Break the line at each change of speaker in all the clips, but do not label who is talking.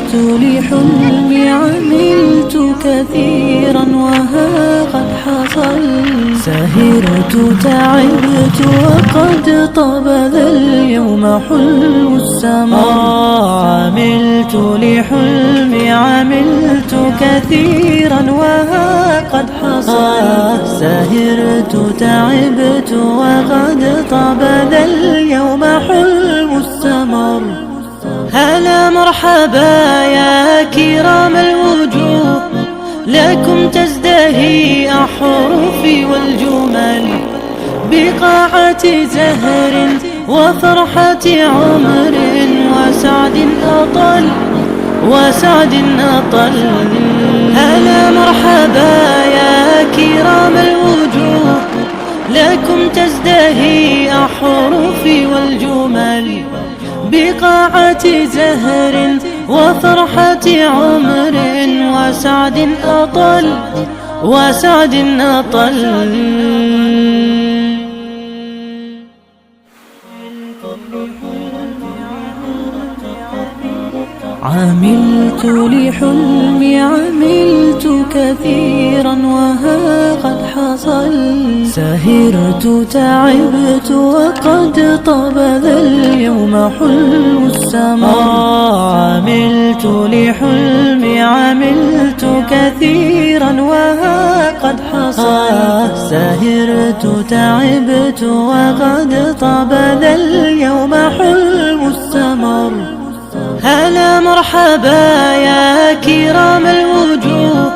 عملت لحلمي عملت كثيرا وها قد حصل سهرت تعبت وقد طاب ذا اليوم حلم السمر عملت لحلمي عملت كثيرا وها قد حصل سهرت تعبت وقد طاب ذا اليوم حلم السمر هلا مرحبا يا كرام الوجوه لكم تزدهي أحرفي والجمل بقاعة زهر وفرحة عمر وسعد أطل هلا مرحبا يا كرام الوجوه لكم تزدهي أحرفي والجمل بقاعة زهر وفرحة عمر وسعد أطل عملت لحلمي عملت كثيرا وها قد حصل سهرت تعبت وقد طاب ذا اليوم حلم السمر عملت لحلمي عملت كثيرا وها قد حصل سهرت تعبت وقد طاب ذا اليوم حلم السمر هلا مرحبا يا كرام الوجوه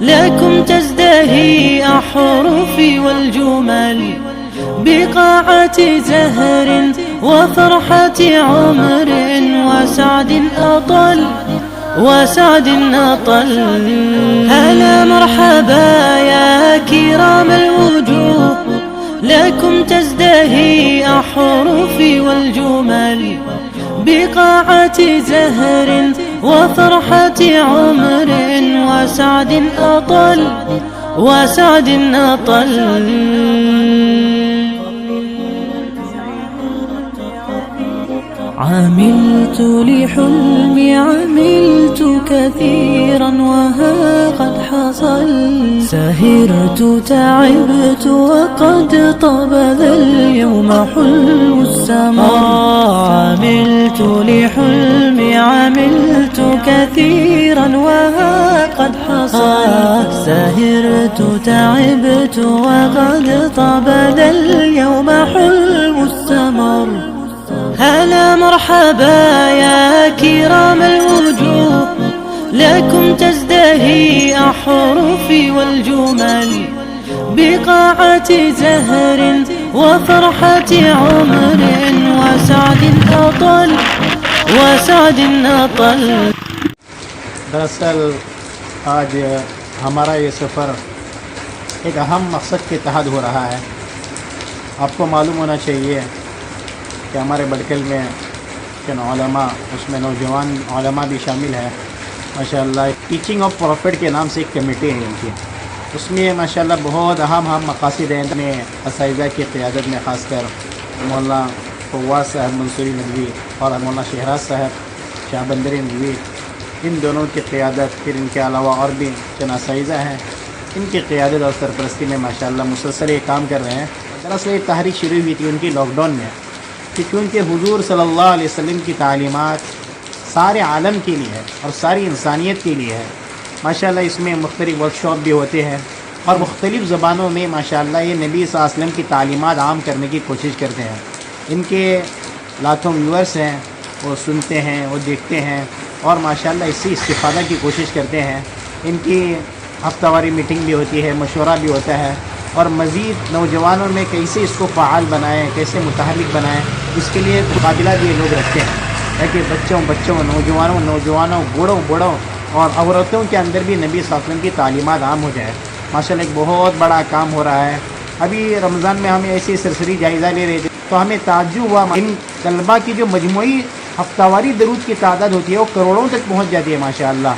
لكم تزدهي أحرفي والجمل بقاعة زهر وفرحة عمر وسعد أطل هلا مرحبا يا كرام الوجوه لكم تزدهي أحرفي والجمل بقاعة زهر وفرحة عمر وسعد أطل عملت لحلمي عملت كثيرا وها قد حصل سهرت تعبت وقد طاب ذا اليوم حلم السمر عملت لحلمي عملت كثيرا وها قد حصل سهرت تعبت وقد طاب ذا اليوم حلم السمر هلا مرحبا يا كرام الوجوه لكم تزدهي أحرفي والجمل بقاعة زهر وفرحة عمر وسعد أطل
دراصل آج ہمارا یہ سفر ایک اہم مقصد کے تحت ہو رہا ہے. آپ کو معلوم ہونا چاہیے کہ ہمارے بڑکل میں کن علماء اس میں نوجوان علماء بھی شامل ہیں ماشاءاللہ. ٹیچنگ آف پروفٹ کے نام سے ایک کمیٹی ہے ان کی. اس میں ماشاءاللہ بہت اہم مقاصد ہیں. میں اساتذہ کی قیادت میں خاص کر مولانا فواز صاحب منصوری ندوی اور مولانا شہراز صاحب شاہ بندری ندوی، ان دونوں کی قیادت، پھر ان کے علاوہ اور بھی چند اساتذہ ہیں، ان کی قیادت اور سرپرستی میں ماشاءاللہ مسلسل یہ کام کر رہے ہیں. دراصل یہ تحریک شروع ہوئی تھی ان کی لاک ڈاؤن میں، کہ کیونکہ حضور صلی اللہ علیہ وسلم کی تعلیمات سارے عالم کے لیے ہے اور ساری انسانیت کے لیے ہے. ماشاءاللہ اس میں مختلف ورکشاپ بھی ہوتے ہیں اور مختلف زبانوں میں ماشاءاللہ یہ نبی صلی اللہ علیہ وسلم کی تعلیمات عام کرنے کی کوشش کرتے ہیں. ان کے لاکھوں ویورز ہیں، وہ سنتے ہیں، وہ دیکھتے ہیں اور ماشاءاللہ اس سے استفادہ کی کوشش کرتے ہیں. ان کی ہفتہ واری میٹنگ بھی ہوتی ہے، مشورہ بھی ہوتا ہے اور مزید نوجوانوں میں کیسے اس کو فعال بنائیں، کیسے متحرک بنائیں، اس کے لیے مقابلہ بھی یہ لوگ رکھتے ہیں تاکہ بچوں نوجوانوں بوڑھوں اور عورتوں کے اندر بھی نبی صلی اللہ علیہ وسلم کی تعلیمات عام ہو جائے. ماشاءاللہ ایک بہت بڑا کام ہو رہا ہے. ابھی رمضان میں ہم ایسی سرسری جائزہ لے رہے تھے تو ہمیں تعجب ہوا، ان طلباء کی جو مجموعی ہفتہ واری درود کی تعداد ہوتی ہے وہ کروڑوں تک پہنچ جاتی ہے ماشاءاللہ.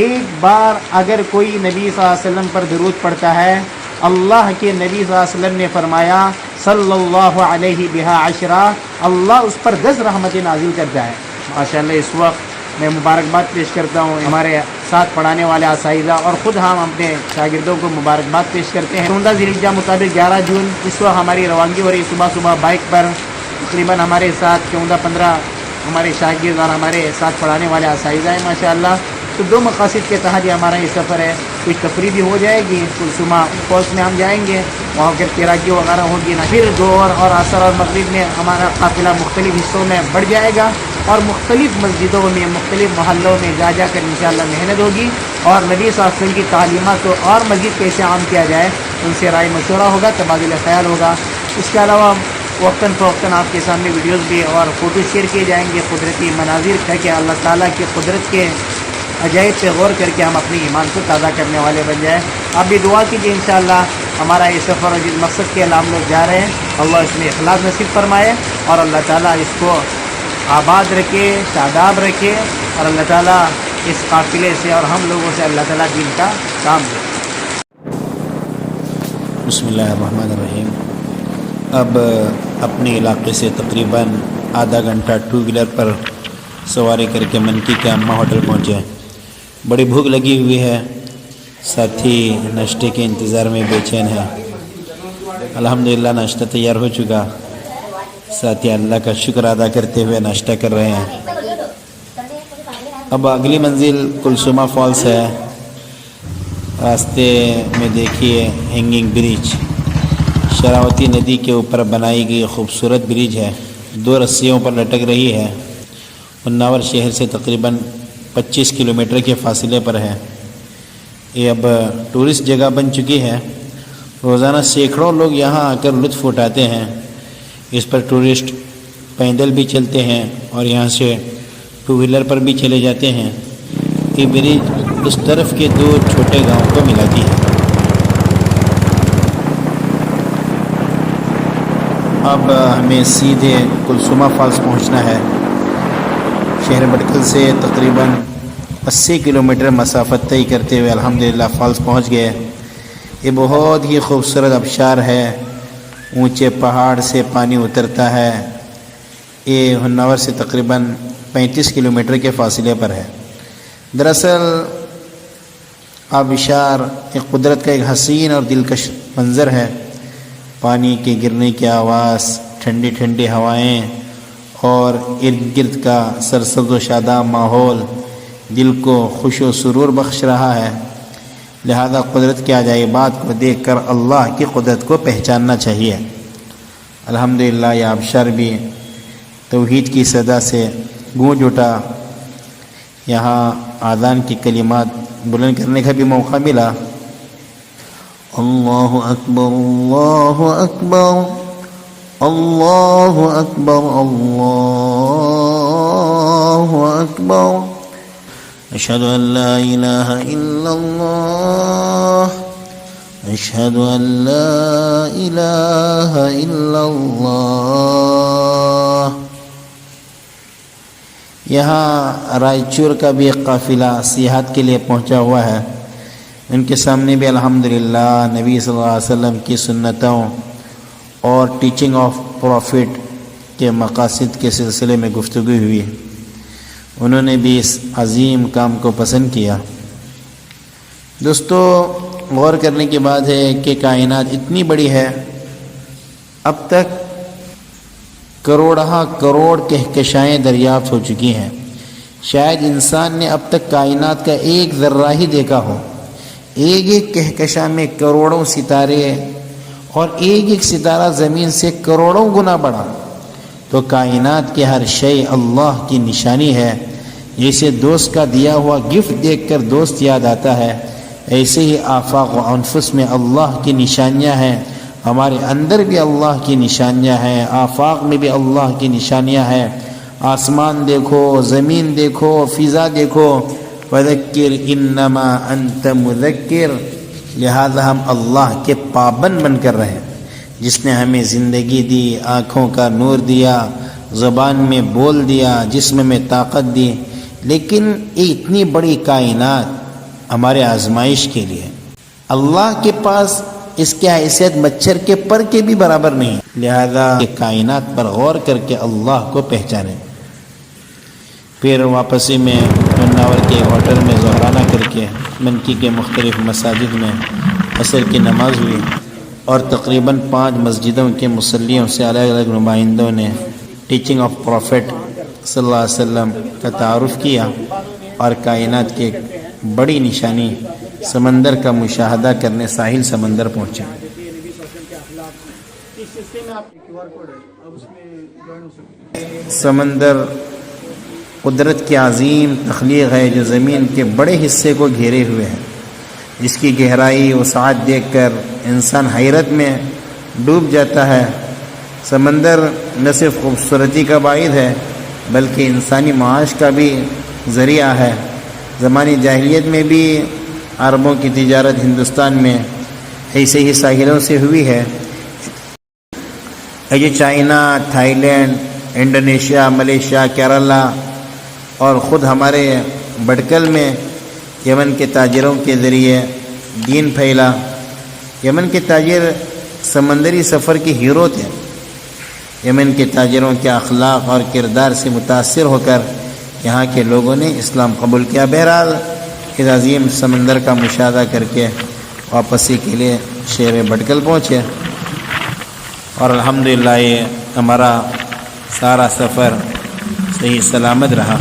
ایک بار اگر کوئی نبی صلی اللہ علیہ وسلم پر درود پڑھتا ہے، اللہ کے نبی صلی اللہ علیہ وسلم نے فرمایا صلی اللہ علیہ بہا عشرہ، اللہ اس پر 10 رحمتیں نازل کرتا ہے. ماشاءاللہ اس وقت میں مبارکباد پیش کرتا ہوں ہمارے ساتھ پڑھانے والے اساتذہ اور خود ہم اپنے شاگردوں کو مبارکباد پیش کرتے ہیں۔ 14 ذی الحجہ مطابق 11 جون اس وقت ہماری روانگی ہو رہی صبح بائک پر، تقریباً ہمارے ساتھ 14-15 ہمارے شاگرد اور ہمارے ساتھ پڑھانے والے اساتذہ ہیں ماشاءاللہ۔ تو 2 مقاصد کے تحت یہ ہمارا یہ سفر ہے، کچھ تفریح بھی ہو جائے گی، کلثومہ فالس میں ہم جائیں گے، وہاں پھر تیراکی وغیرہ ہوگی نا، پھر ظہر اور عصر اور مغرب میں ہمارا قافلہ مختلف حصوں میں بڑھ جائے گا اور مختلف مسجدوں میں مختلف محلوں میں جا کر انشاءاللہ محنت ہوگی اور نبی صلی اللہ علیہ وسلم کی تعلیمات کو اور مزید کیسے عام کیا جائے ان سے رائے مشورہ ہوگا، تبادلہ خیال ہوگا۔ اس کے علاوہ وقتاً فوقتاً آپ کے سامنے ویڈیوز بھی اور فوٹو شیئر کیے جائیں گے، قدرتی مناظر کر کے اللہ تعالیٰ کی قدرت کے عجائب پہ غور کر کے ہم اپنے ایمان کو تازہ کرنے والے بن جائیں۔ آپ بھی دعا کیجیے انشاءاللہ ہمارا یہ سفر اور جس مقصد کے لیے ہم لوگ جا رہے ہیں اللہ اس میں اخلاص نصیب فرمائے اور اللہ تعالیٰ اس کو آباد رکھے، شاداب رکھے اور اللہ تعالیٰ اس قافلے سے اور ہم لوگوں سے اللہ تعالیٰ دین کا کام دے۔
بسم اللہ الرحمن الرحیم۔ اب اپنے علاقے سے تقریباً آدھا گھنٹہ 2 ویلر پر سواری کر کے منکی کے اماں ہوٹل پہنچے۔ بڑی بھوک لگی ہوئی ہے، ساتھی ناشتے کے انتظار میں بے چین ہے۔ الحمدللہ ناشتہ تیار ہو چکا، ساتھی اللہ کا شکر ادا کرتے ہوئے ناشتہ کر رہے ہیں۔ اب اگلی منزل کلثومہ فالس ہے۔ راستے میں دیکھیے ہینگنگ برج، شراوتی ندی کے اوپر بنائی گئی خوبصورت برج ہے، 2 رسیوں پر لٹک رہی ہے۔ ہناور شہر سے تقریباً 25 کلومیٹر کے فاصلے پر ہے۔ یہ اب ٹورسٹ جگہ بن چکی ہے، روزانہ سینکڑوں لوگ یہاں آ کر لطف اٹھاتے ہیں۔ اس پر ٹورسٹ پیدل بھی چلتے ہیں اور یہاں سے 2 ویلر پر بھی چلے جاتے ہیں۔ یہ برج اس طرف کے 2 چھوٹے گاؤں کو ملاتی ہے۔ اب ہمیں سیدھے کلثومہ فالس پہنچنا ہے۔ شہر بٹکل سے تقریباً 80 کلومیٹر مسافت طے کرتے ہوئے الحمدللہ فالس پہنچ گئے۔ یہ بہت ہی خوبصورت آبشار ہے، اونچے پہاڑ سے پانی اترتا ہے۔ یہ ہناور سے تقریباً 35 کلومیٹر کے فاصلے پر ہے۔ دراصل آبشار ایک قدرت کا ایک حسین اور دلکش منظر ہے۔ پانی کے گرنے کی آواز، ٹھنڈی ٹھنڈی ہوائیں اور ارد گرد کا سرسبز و شاداب ماحول دل کو خوش و سرور بخش رہا ہے۔ لہذا قدرت کے عجائبات کو دیکھ کر اللہ کی قدرت کو پہچاننا چاہیے۔ الحمدللہ یہ آبشار بھی توحید کی صدا سے گونج اٹھا۔ یہاں آذان کی کلمات بلند کرنے کا بھی موقع ملا۔ اللہ اکبر اللہ اکبر اللہ اکبر اللہ اکبر اشہد ان لا الہ الا اللہ اشہد ان لا الہ الا اللہ۔ یہاں رائچور کا بھی ایک قافلہ سیاحت کے لیے پہنچا ہوا ہے۔ ان کے سامنے بھی الحمدللہ نبی صلی اللہ علیہ وسلم کی سنتوں اور ٹیچنگ آف پروفٹ کے مقاصد کے سلسلے میں گفتگو ہوئی۔ انہوں نے بھی اس عظیم کام کو پسند کیا۔ دوستو، غور کرنے کی بات ہے کہ کائنات اتنی بڑی ہے، اب تک کروڑہ کروڑ کہکشائیں دریافت ہو چکی ہیں۔ شاید انسان نے اب تک کائنات کا ایک ذرہ ہی دیکھا ہو۔ ایک ایک کہکشاں میں کروڑوں ستارے اور ایک ایک ستارہ زمین سے کروڑوں گنا بڑا۔ تو کائنات کے ہر شے اللہ کی نشانی ہے۔ جیسے دوست کا دیا ہوا گفٹ دیکھ کر دوست یاد آتا ہے، ایسے ہی آفاق و انفس میں اللہ کی نشانیاں ہیں۔ ہمارے اندر بھی اللہ کی نشانیاں ہیں، آفاق میں بھی اللہ کی نشانیاں ہیں۔ آسمان دیکھو، زمین دیکھو، فضا دیکھو۔ وذکر انما انت مذکر، لہذا ہم اللہ کے پابند بن کر رہے ہیں۔ جس نے ہمیں زندگی دی، آنکھوں کا نور دیا، زبان میں بول دیا، جسم میں طاقت دی، لیکن یہ اتنی بڑی کائنات ہمارے آزمائش کے لیے۔ اللہ کے پاس اس کی حیثیت مچھر کے پر کے بھی برابر نہیں، لہذا یہ کائنات پر غور کر کے اللہ کو پہچانیں۔ پھر واپسی میں مناور کے ہوٹل میں ظہرانہ کر کے منکی کے مختلف مساجد میں عصر کی نماز ہوئی اور تقریباً 5 مسجدوں کے مصلیوں سے الگ الگ نمائندوں نے ٹیچنگ آف پروفٹ صلی اللہ علیہ وسلم کا تعارف کیا اور کائنات کی ایک بڑی نشانی سمندر کا مشاہدہ کرنے ساحل سمندر پہنچے۔ سمندر قدرت کی عظیم تخلیق ہے جو زمین کے بڑے حصے کو گھیرے ہوئے ہے، جس کی گہرائی وسعت دیکھ کر انسان حیرت میں ڈوب جاتا ہے۔ سمندر نہ صرف خوبصورتی کا باعث ہے بلکہ انسانی معاش کا بھی ذریعہ ہے۔ زمانی جاہلیت میں بھی عربوں کی تجارت ہندوستان میں ایسے ہی ساحلوں سے ہوئی ہے۔ یہ China, Thailand, Indonesia, Malaysia, Kerala اور خود ہمارے بٹکل میں یمن کے تاجروں کے ذریعے دین پھیلا۔ یمن کے تاجر سمندری سفر کے ہیرو تھے۔ یمن کے تاجروں کے اخلاق اور کردار سے متاثر ہو کر یہاں کے لوگوں نے اسلام قبول کیا۔ بہرحال اس عظیم سمندر کا مشاہدہ کر کے واپسی کے لیے شہر بٹکل پہنچے اور الحمدللہ یہ ہمارا سارا سفر صحیح سلامت رہا۔